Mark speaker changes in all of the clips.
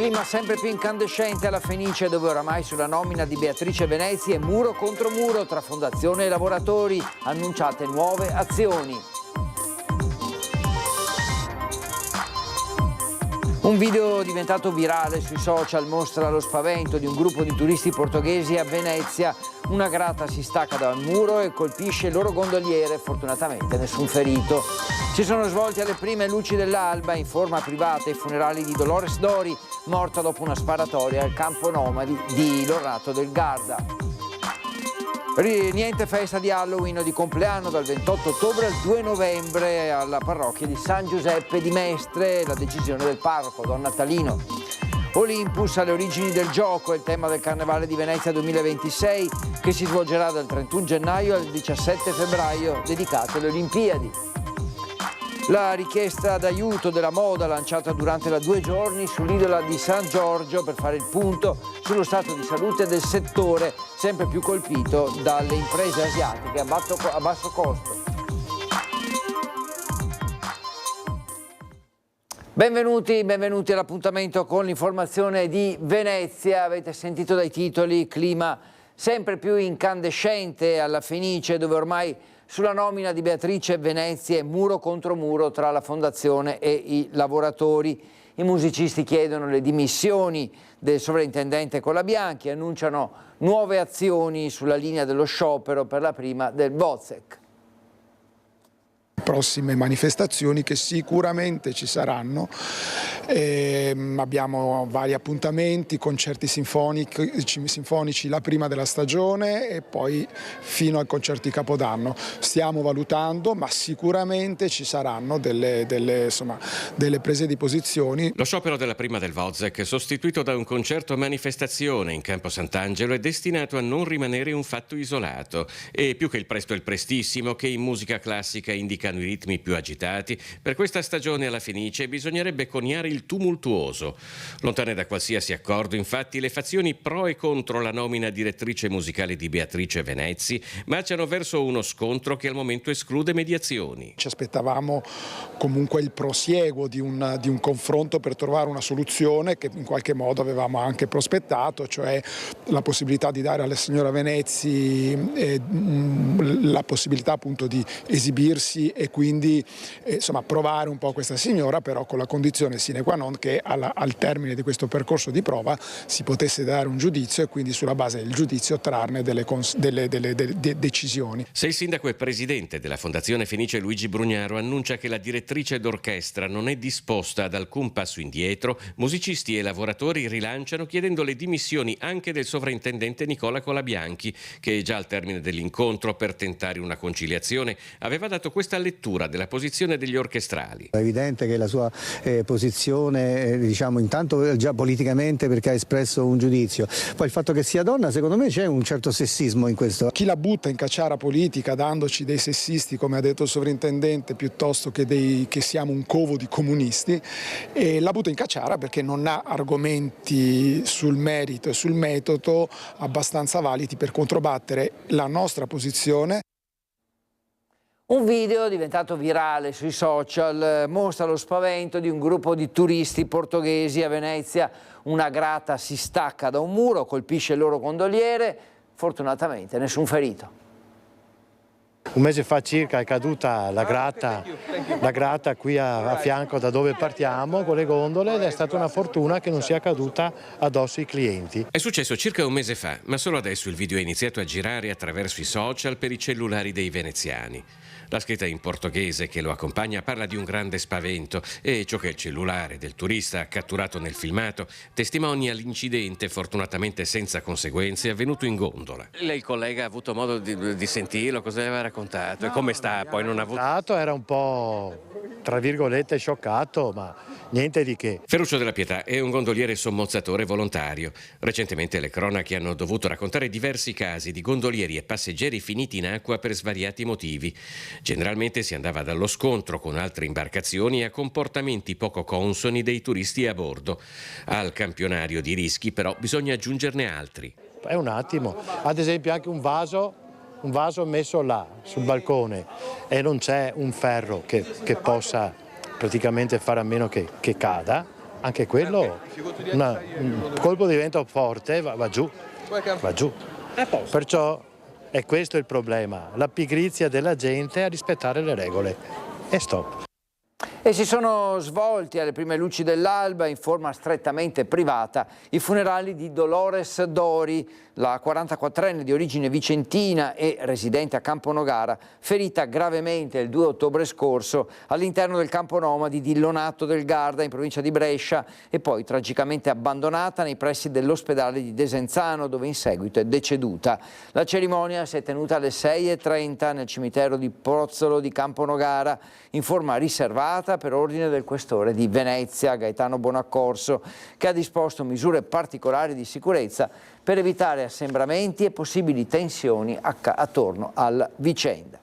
Speaker 1: Clima sempre più incandescente alla Fenice, dove oramai sulla nomina di Beatrice Venezia è muro contro muro tra fondazione e lavoratori, annunciate nuove azioni. Un video diventato virale sui social mostra lo spavento di un gruppo di turisti portoghesi a Venezia. Una grata si stacca dal muro e colpisce il loro gondoliere, fortunatamente nessun ferito. Si sono svolti alle prime luci dell'alba in forma privata i funerali di Dolores Dori, morta dopo una sparatoria al campo nomadi di Lorrato del Garda. Niente festa di Halloween o di compleanno dal 28 ottobre al 2 novembre alla parrocchia di San Giuseppe di Mestre, la decisione del parroco Don Natalino. Olympus alle origini del gioco è il tema del Carnevale di Venezia 2026 che si svolgerà dal 31 gennaio al 17 febbraio, dedicato alle Olimpiadi. La richiesta d'aiuto della moda lanciata durante la 2 giorni sull'isola di San Giorgio per fare il punto sullo stato di salute del settore sempre più colpito dalle imprese asiatiche a basso costo. Benvenuti all'appuntamento con l'informazione di Venezia. Avete sentito dai titoli, clima sempre più incandescente alla Fenice, dove ormai sulla nomina di Beatrice Venezia è muro contro muro tra la fondazione e i lavoratori. I musicisti chiedono le dimissioni del sovrintendente Colabianchi e annunciano nuove azioni sulla linea dello sciopero per la prima del Wozzeck.
Speaker 2: Prossime manifestazioni che sicuramente ci saranno, abbiamo vari appuntamenti, concerti sinfonici la prima della stagione e poi fino al concerto di Capodanno. Stiamo valutando, ma sicuramente ci saranno delle prese di posizioni.
Speaker 3: Lo sciopero della prima del Wozzeck, sostituito da un concerto manifestazione in Campo Sant'Angelo, è destinato a non rimanere un fatto isolato e più che il presto e il prestissimo che in musica classica indicano i ritmi più agitati, per questa stagione alla Fenice bisognerebbe coniare il tumultuoso. Lontane da qualsiasi accordo, infatti, le fazioni pro e contro la nomina direttrice musicale di Beatrice Venezia marciano verso uno scontro che al momento esclude mediazioni.
Speaker 2: Ci aspettavamo comunque il prosieguo di un confronto per trovare una soluzione che in qualche modo avevamo anche prospettato, cioè la possibilità di dare alla signora Venezia la possibilità appunto di esibirsi e quindi provare un po' questa signora, però con la condizione sine qua non che al termine di questo percorso di prova si potesse dare un giudizio e quindi sulla base del giudizio trarne delle decisioni.
Speaker 3: Se il sindaco e presidente della Fondazione Fenice Luigi Brugnaro annuncia che la direttrice d'orchestra non è disposta ad alcun passo indietro, musicisti e lavoratori rilanciano chiedendo le dimissioni anche del sovrintendente Nicola Colabianchi, che già al termine dell'incontro per tentare una conciliazione aveva dato questa lettura della posizione degli orchestrali.
Speaker 4: È evidente che la sua posizione, intanto già politicamente perché ha espresso un giudizio, poi il fatto che sia donna, secondo me c'è un certo sessismo in questo.
Speaker 2: Chi la butta in cacciara politica dandoci dei sessisti, come ha detto il sovrintendente, piuttosto che siamo un covo di comunisti, e la butta in cacciara perché non ha argomenti sul merito e sul metodo abbastanza validi per controbattere la nostra posizione.
Speaker 1: Un video diventato virale sui social mostra lo spavento di un gruppo di turisti portoghesi a Venezia. Una grata si stacca da un muro, colpisce il loro gondoliere, fortunatamente nessun ferito.
Speaker 5: Un mese fa circa è caduta la grata qui a fianco da dove partiamo con le gondole ed è stata una fortuna che non sia caduta addosso ai clienti.
Speaker 3: È successo circa un mese fa, ma solo adesso il video è iniziato a girare attraverso i social per i cellulari dei veneziani. La scritta in portoghese che lo accompagna parla di un grande spavento e ciò che il cellulare del turista ha catturato nel filmato testimonia l'incidente, fortunatamente senza conseguenze, avvenuto in gondola. Lei, il collega, ha avuto modo di sentirlo? Cosa aveva raccontato? E come sta? Poi non ha avuto...
Speaker 5: Era un po', tra virgolette, scioccato, ma niente di che.
Speaker 3: Ferruccio della Pietà è un gondoliere sommozzatore volontario. Recentemente le cronache hanno dovuto raccontare diversi casi di gondolieri e passeggeri finiti in acqua per svariati motivi. Generalmente si andava dallo scontro con altre imbarcazioni a comportamenti poco consoni dei turisti a bordo. Al campionario di rischi però bisogna aggiungerne altri.
Speaker 5: È un attimo, ad esempio anche un vaso messo là sul balcone e non c'è un ferro che possa praticamente fare a meno che cada, anche quello, un colpo di vento forte va giù, va giù. Perciò è questo il problema, la pigrizia della gente a rispettare le regole. E stop.
Speaker 1: E si sono svolti alle prime luci dell'alba in forma strettamente privata i funerali di Dolores Dori, la 44enne di origine vicentina e residente a Camponogara, ferita gravemente il 2 ottobre scorso all'interno del campo nomadi di Lonato del Garda in provincia di Brescia e poi tragicamente abbandonata nei pressi dell'ospedale di Desenzano, dove in seguito è deceduta. La cerimonia si è tenuta alle 6:30 nel cimitero di Pozzolo di Camponogara in forma riservata per ordine del questore di Venezia, Gaetano Bonaccorso, che ha disposto misure particolari di sicurezza per evitare assembramenti e possibili tensioni attorno alla vicenda.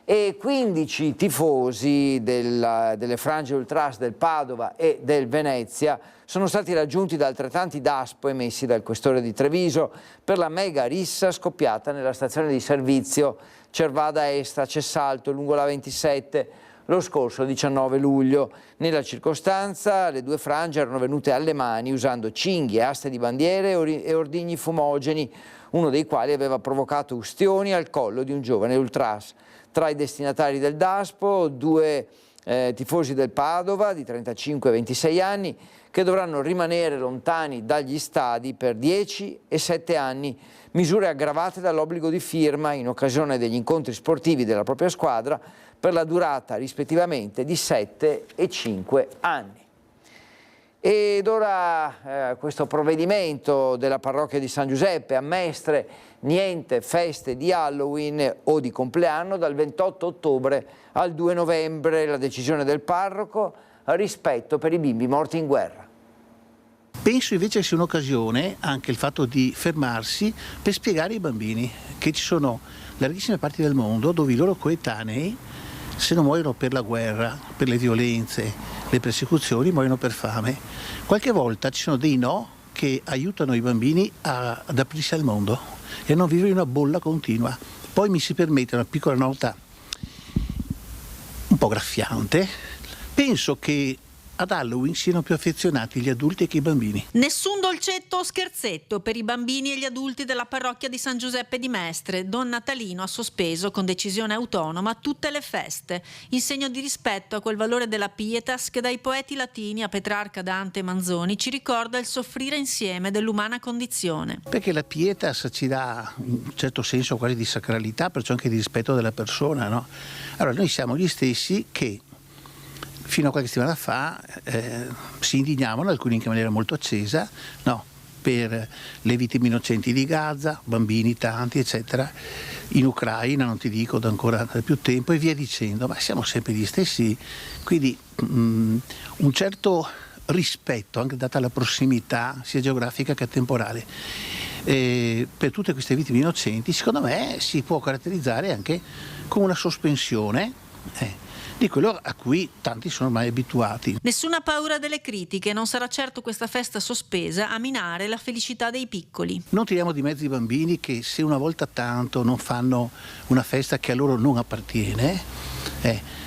Speaker 1: E 15 tifosi delle frange ultras del Padova e del Venezia sono stati raggiunti da altrettanti DASPO emessi dal questore di Treviso per la mega rissa scoppiata nella stazione di servizio Cervada Estra Cessalto lungo la 27 lo scorso 19 luglio. Nella circostanza le due frange erano venute alle mani usando cinghie, aste di bandiere e ordigni fumogeni, uno dei quali aveva provocato ustioni al collo di un giovane ultras. Tra i destinatari del DASPO, due tifosi del Padova di 35 e 26 anni che dovranno rimanere lontani dagli stadi per 10 e 7 anni, misure aggravate dall'obbligo di firma in occasione degli incontri sportivi della propria squadra per la durata rispettivamente di 7 e 5 anni. Ed ora questo provvedimento della parrocchia di San Giuseppe a Mestre: niente feste di Halloween o di compleanno dal 28 ottobre al 2 novembre, la decisione del parroco, rispetto per i bimbi morti in guerra.
Speaker 6: Penso invece sia un'occasione anche il fatto di fermarsi per spiegare ai bambini che ci sono larghissime parti del mondo dove i loro coetanei, se non muoiono per la guerra, per le violenze, le persecuzioni, muoiono per fame. Qualche volta ci sono dei no che aiutano i bambini ad aprirsi al mondo e a non vivere in una bolla continua. Poi mi si permette una piccola nota un po' graffiante. Penso che ad Halloween siano più affezionati gli adulti che i bambini.
Speaker 7: Nessun dolcetto o scherzetto per i bambini e gli adulti della parrocchia di San Giuseppe di Mestre. Don Natalino ha sospeso con decisione autonoma tutte le feste, in segno di rispetto a quel valore della pietas che dai poeti latini a Petrarca, Dante e Manzoni ci ricorda il soffrire insieme dell'umana condizione.
Speaker 6: Perché la pietas ci dà in un certo senso quasi di sacralità, perciò anche di rispetto della persona, no? Allora noi siamo gli stessi che fino a qualche settimana fa si indignavano, alcuni anche in maniera molto accesa, no, per le vittime innocenti di Gaza, bambini tanti, eccetera, in Ucraina, non ti dico da ancora da più tempo, e via dicendo, ma siamo sempre gli stessi, quindi un certo rispetto, anche data la prossimità sia geografica che temporale, per tutte queste vittime innocenti, secondo me si può caratterizzare anche con una sospensione di quello a cui tanti sono ormai abituati.
Speaker 7: Nessuna paura delle critiche, non sarà certo questa festa sospesa a minare la felicità dei piccoli.
Speaker 6: Non tiriamo di mezzo i bambini che se una volta tanto non fanno una festa che a loro non appartiene,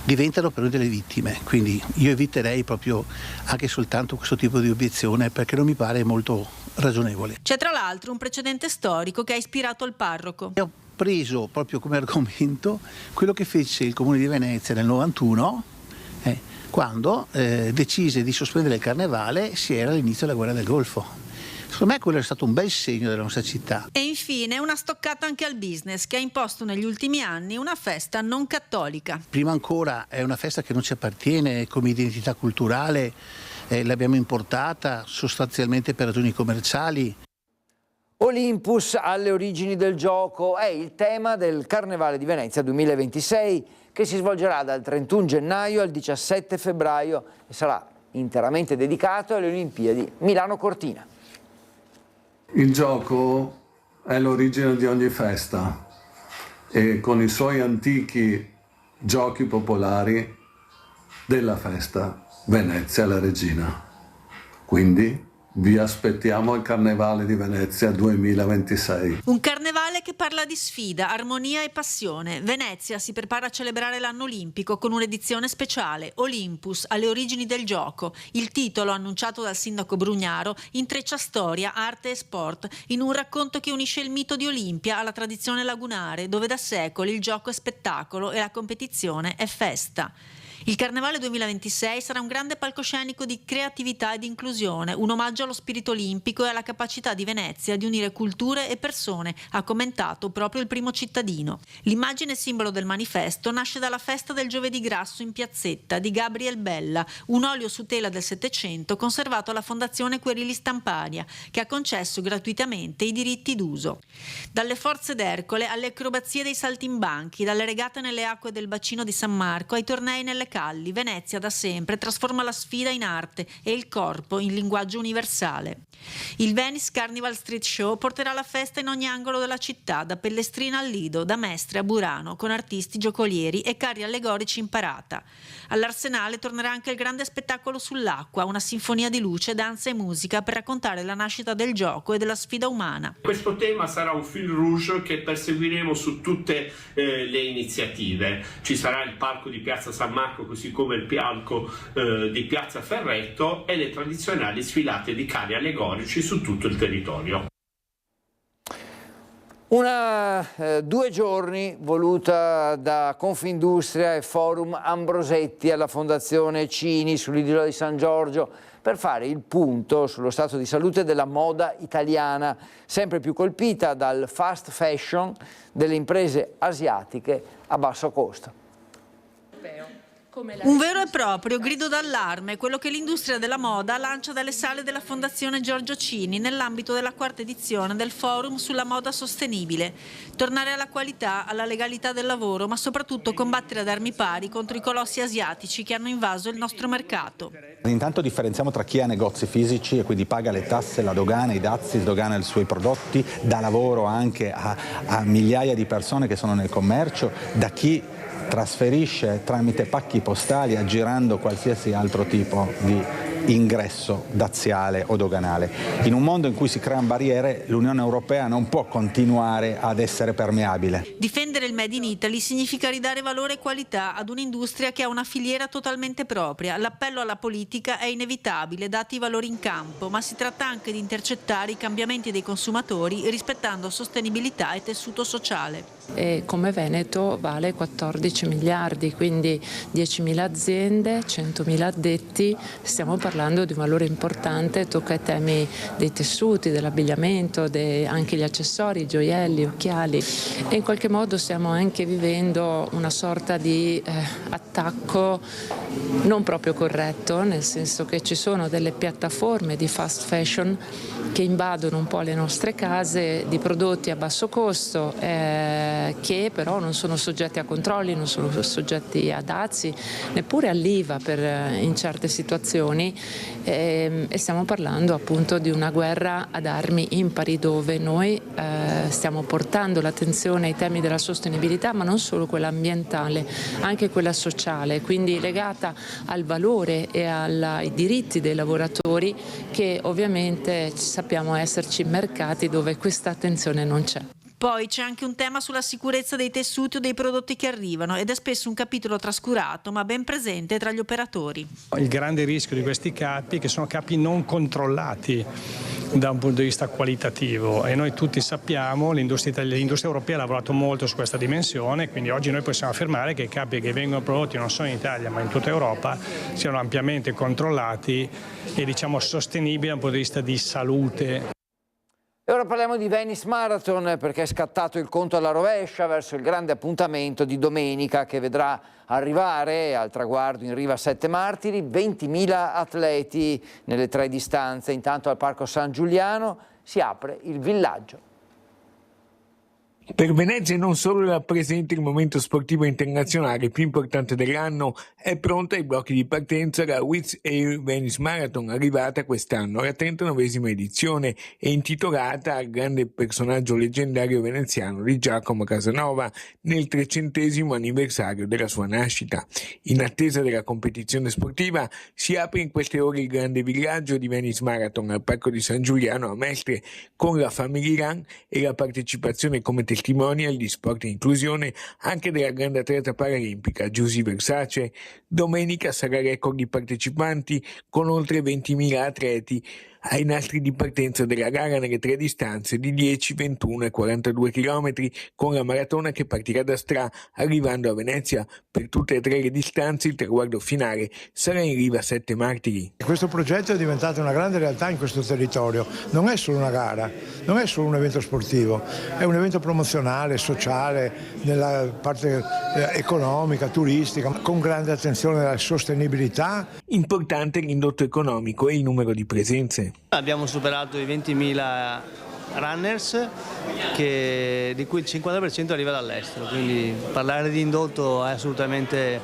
Speaker 6: diventano però delle vittime, quindi io eviterei proprio anche soltanto questo tipo di obiezione perché non mi pare molto ragionevole.
Speaker 7: C'è tra l'altro un precedente storico che ha ispirato il parroco.
Speaker 6: Ho preso proprio come argomento quello che fece il Comune di Venezia nel 91 quando decise di sospendere il carnevale, si era all'inizio della guerra del Golfo. Secondo me quello è stato un bel segno della nostra città.
Speaker 7: E infine una stoccata anche al business che ha imposto negli ultimi anni una festa non cattolica.
Speaker 6: Prima ancora è una festa che non ci appartiene come identità culturale, l'abbiamo importata sostanzialmente per ragioni commerciali.
Speaker 1: Olympus alle origini del gioco è il tema del Carnevale di Venezia 2026 che si svolgerà dal 31 gennaio al 17 febbraio e sarà interamente dedicato alle Olimpiadi Milano-Cortina.
Speaker 8: Il gioco è l'origine di ogni festa e con i suoi antichi giochi popolari della festa Venezia la regina. Quindi Vi aspettiamo al Carnevale di Venezia 2026.
Speaker 7: Un carnevale che parla di sfida, armonia e passione. Venezia si prepara a celebrare l'anno olimpico con un'edizione speciale, Olympus, alle origini del gioco. Il titolo, annunciato dal sindaco Brugnaro, intreccia storia, arte e sport in un racconto che unisce il mito di Olimpia alla tradizione lagunare, dove da secoli il gioco è spettacolo e la competizione è festa. Il Carnevale 2026 sarà un grande palcoscenico di creatività e di inclusione, un omaggio allo spirito olimpico e alla capacità di Venezia di unire culture e persone, ha commentato proprio il primo cittadino. L'immagine simbolo del manifesto nasce dalla festa del Giovedì Grasso in Piazzetta di Gabriel Bella, un olio su tela del Settecento conservato alla Fondazione Querili Stampania, che ha concesso gratuitamente i diritti d'uso. Dalle forze d'Ercole alle acrobazie dei saltimbanchi, dalle regate nelle acque del bacino di San Marco ai tornei nelle calli, Venezia da sempre trasforma la sfida in arte e il corpo in linguaggio universale. Il Venice Carnival Street Show porterà la festa in ogni angolo della città, da Pellestrina al Lido, da Mestre a Burano, con artisti giocolieri e carri allegorici in parata. All'Arsenale tornerà anche il grande spettacolo sull'acqua, una sinfonia di luce, danza e musica per raccontare la nascita del gioco e della sfida umana.
Speaker 9: Questo tema sarà un fil rouge che perseguiremo su tutte le iniziative. Ci sarà il palco di Piazza San Marco, così come il palco di Piazza Ferretto e le tradizionali sfilate di carri allegorici su tutto il territorio.
Speaker 1: 2 giorni voluta da Confindustria e Forum Ambrosetti alla Fondazione Cini sull'isola di San Giorgio per fare il punto sullo stato di salute della moda italiana, sempre più colpita dal fast fashion delle imprese asiatiche a basso costo.
Speaker 7: Un vero e proprio grido d'allarme, quello che l'industria della moda lancia dalle sale della Fondazione Giorgio Cini nell'ambito della 4ª edizione del Forum sulla moda sostenibile. Tornare alla qualità, alla legalità del lavoro, ma soprattutto combattere ad armi pari contro i colossi asiatici che hanno invaso il nostro mercato.
Speaker 10: Intanto differenziamo tra chi ha negozi fisici e quindi paga le tasse, la dogana, i dazi, sdogana i suoi prodotti, dà lavoro anche a migliaia di persone che sono nel commercio, da chi trasferisce tramite pacchi postali aggirando qualsiasi altro tipo di ingresso daziale o doganale. In un mondo in cui si creano barriere, l'Unione Europea non può continuare ad essere permeabile.
Speaker 7: Difendere il Made in Italy significa ridare valore e qualità ad un'industria che ha una filiera totalmente propria. L'appello alla politica è inevitabile, dati i valori in campo, ma si tratta anche di intercettare i cambiamenti dei consumatori rispettando sostenibilità e tessuto sociale.
Speaker 11: E come Veneto vale 14 miliardi, quindi 10.000 aziende, 100.000 addetti, stiamo parlando di un valore importante, tocca i temi dei tessuti, dell'abbigliamento, anche gli accessori, i gioielli, occhiali, e in qualche modo stiamo anche vivendo una sorta di attacco non proprio corretto, nel senso che ci sono delle piattaforme di fast fashion che invadono un po' le nostre case di prodotti a basso costo che però non sono soggetti a controlli, non sono soggetti a dazi, neppure all'IVA in certe situazioni, e stiamo parlando appunto di una guerra ad armi impari dove noi stiamo portando l'attenzione ai temi della sostenibilità, ma non solo quella ambientale, anche quella sociale, quindi legata al valore e ai diritti dei lavoratori, che ovviamente sappiamo esserci mercati dove questa attenzione non c'è.
Speaker 7: Poi c'è anche un tema sulla sicurezza dei tessuti o dei prodotti che arrivano ed è spesso un capitolo trascurato ma ben presente tra gli operatori.
Speaker 12: Il grande rischio di questi capi è che sono capi non controllati da un punto di vista qualitativo e noi tutti sappiamo, l'industria europea ha lavorato molto su questa dimensione, quindi oggi noi possiamo affermare che i capi che vengono prodotti non solo in Italia ma in tutta Europa siano ampiamente controllati e diciamo sostenibili dal punto di vista di salute.
Speaker 1: E ora parliamo di Venice Marathon perché è scattato il conto alla rovescia verso il grande appuntamento di domenica che vedrà arrivare al traguardo in riva a Sette Martiri 20.000 atleti nelle 3 distanze. Intanto al Parco San Giuliano si apre il villaggio.
Speaker 13: Per Venezia non solo rappresenta il momento sportivo internazionale più importante dell'anno, è pronta ai blocchi di partenza la Wizz Air Venice Marathon, arrivata quest'anno alla 39esima edizione e intitolata al grande personaggio leggendario veneziano di Giacomo Casanova nel 300° anniversario della sua nascita. In attesa della competizione sportiva si apre in queste ore il grande villaggio di Venice Marathon al Parco di San Giuliano a Mestre con la Family Run e la partecipazione come testimonial di sport e inclusione anche della grande atleta paralimpica Giusy Versace. Domenica sarà record di partecipanti con oltre 20.000 atleti ai nastri di partenza della gara nelle 3 distanze di 10, 21 e 42 km con la maratona che partirà da Stra arrivando a Venezia. Per tutte e 3 le distanze il traguardo finale sarà in riva a 7 Martiri.
Speaker 14: Questo progetto è diventato una grande realtà in questo territorio, non è solo una gara, non è solo un evento sportivo, è un evento promozionale, sociale, nella parte economica, turistica, con grande attenzione alla sostenibilità.
Speaker 13: Importante l'indotto economico e il numero di presenze.
Speaker 15: Abbiamo superato i 20.000 runners, di cui il 50% arriva dall'estero, quindi parlare di indotto è assolutamente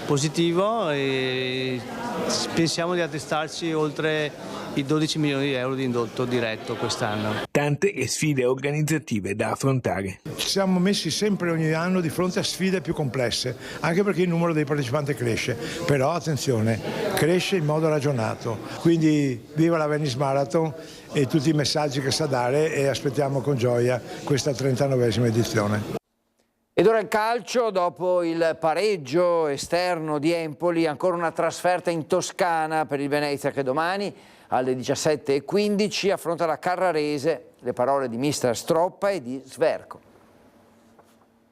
Speaker 15: positivo e pensiamo di attestarci oltre i 12 milioni di euro di indotto diretto quest'anno.
Speaker 13: Tante le sfide organizzative da affrontare.
Speaker 14: Ci siamo messi sempre ogni anno di fronte a sfide più complesse, anche perché il numero dei partecipanti cresce, però attenzione, cresce in modo ragionato. Quindi viva la Venice Marathon e tutti i messaggi che sa dare e aspettiamo con gioia questa 39esima edizione.
Speaker 1: Ed ora il calcio, dopo il pareggio esterno di Empoli, ancora una trasferta in Toscana per il Venezia che domani alle 17:15 affronta la Carrarese. Le parole di mister Stroppa e di Sverko.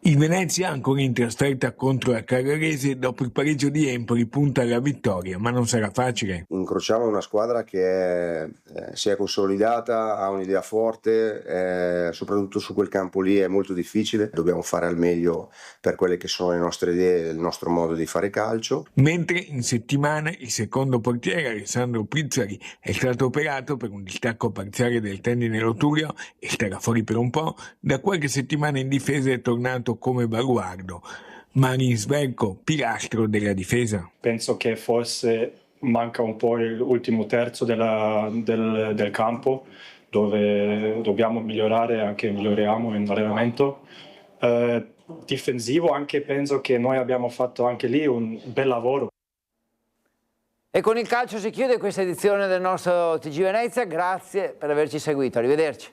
Speaker 13: Il Venezia, ancora in trasferta contro la Carrarese, dopo il pareggio di Empoli punta alla vittoria, ma non sarà facile.
Speaker 16: Incrociamo una squadra che si è consolidata, ha un'idea forte, soprattutto su quel campo lì è molto difficile. Dobbiamo fare al meglio per quelle che sono le nostre idee, il nostro modo di fare calcio.
Speaker 13: Mentre in settimana il secondo portiere, Alessandro Pizzari, è stato operato per un distacco parziale del tendine rotuleo e starà fuori per un po'. Da qualche settimana in difesa è tornato come baluardo. Marin Sverko, pilastro della difesa.
Speaker 17: Penso che forse manca un po' l'ultimo terzo del campo, dove dobbiamo migliorare, anche miglioriamo in allenamento. Difensivo anche penso che noi abbiamo fatto anche lì un bel lavoro.
Speaker 1: E con il calcio si chiude questa edizione del nostro TG Venezia, grazie per averci seguito, arrivederci.